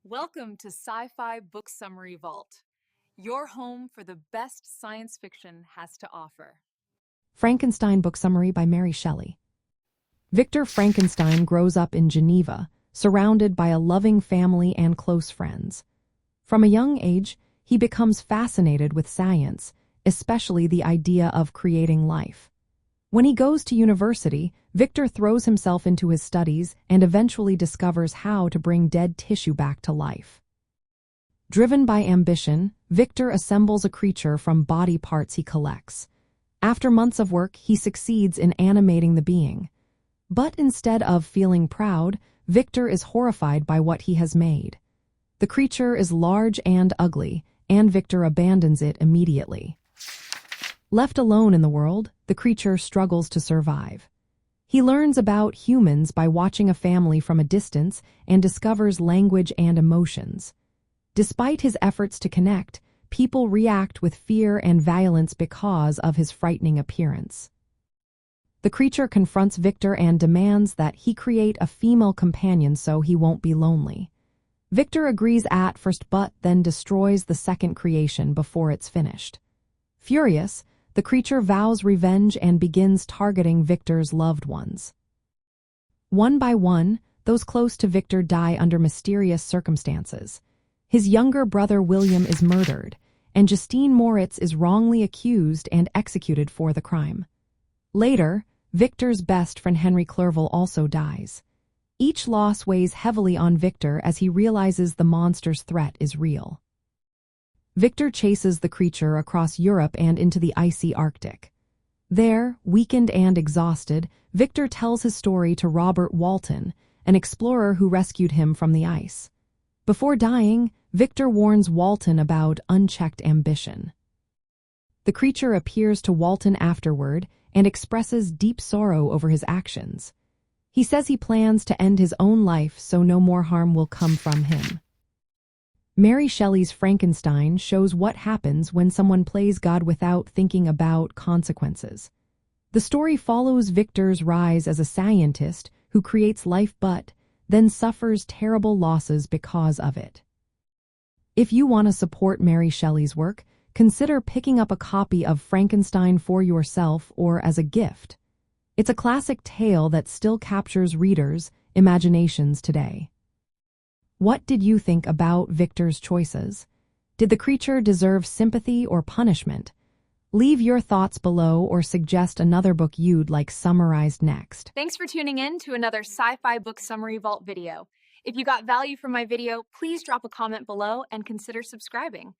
Welcome to Sci-Fi Book Summary Vault, your home for the best science fiction has to offer. Frankenstein Book Summary by Mary Shelley. Victor Frankenstein grows up in Geneva, surrounded by a loving family and close friends. From a young age, he becomes fascinated with science, especially the idea of creating life. When he goes to university, Victor throws himself into his studies and eventually discovers how to bring dead tissue back to life. Driven by ambition, Victor assembles a creature from body parts he collects. After months of work, he succeeds in animating the being. But instead of feeling proud, Victor is horrified by what he has made. The creature is large and ugly, and Victor abandons it immediately. Left alone in the world, the creature struggles to survive. He learns about humans by watching a family from a distance and discovers language and emotions. Despite his efforts to connect, people react with fear and violence because of his frightening appearance. The creature confronts Victor and demands that he create a female companion so he won't be lonely. Victor agrees at first but then destroys the second creation before it's finished. Furious, the creature vows revenge and begins targeting Victor's loved ones. One by one, those close to Victor die under mysterious circumstances. His younger brother William is murdered, and Justine is wrongly accused and executed for the crime. Later, Victor's best friend Henry Clerval also dies. Each loss weighs heavily on Victor as he realizes the monster's threat is real. Victor chases the creature across Europe and into the icy Arctic. There, weakened and exhausted, Victor tells his story to Robert Walton, an explorer who rescued him from the ice. Before dying, Victor warns Walton about unchecked ambition. The creature appears to Walton afterward and expresses deep sorrow over his actions. He says he plans to end his own life so no more harm will come from him. Mary Shelley's Frankenstein shows what happens when someone plays God without thinking about consequences. The story follows Victor's rise as a scientist who creates life but then suffers terrible losses because of it. If you want to support Mary Shelley's work, consider picking up a copy of Frankenstein for yourself or as a gift. It's a classic tale that still captures readers' imaginations today. What did you think about Victor's choices? Did the creature deserve sympathy or punishment? Leave your thoughts below or suggest another book you'd like summarized next. Thanks for tuning in to another Sci-Fi Book Summary Vault video. If you got value from my video, please drop a comment below and consider subscribing.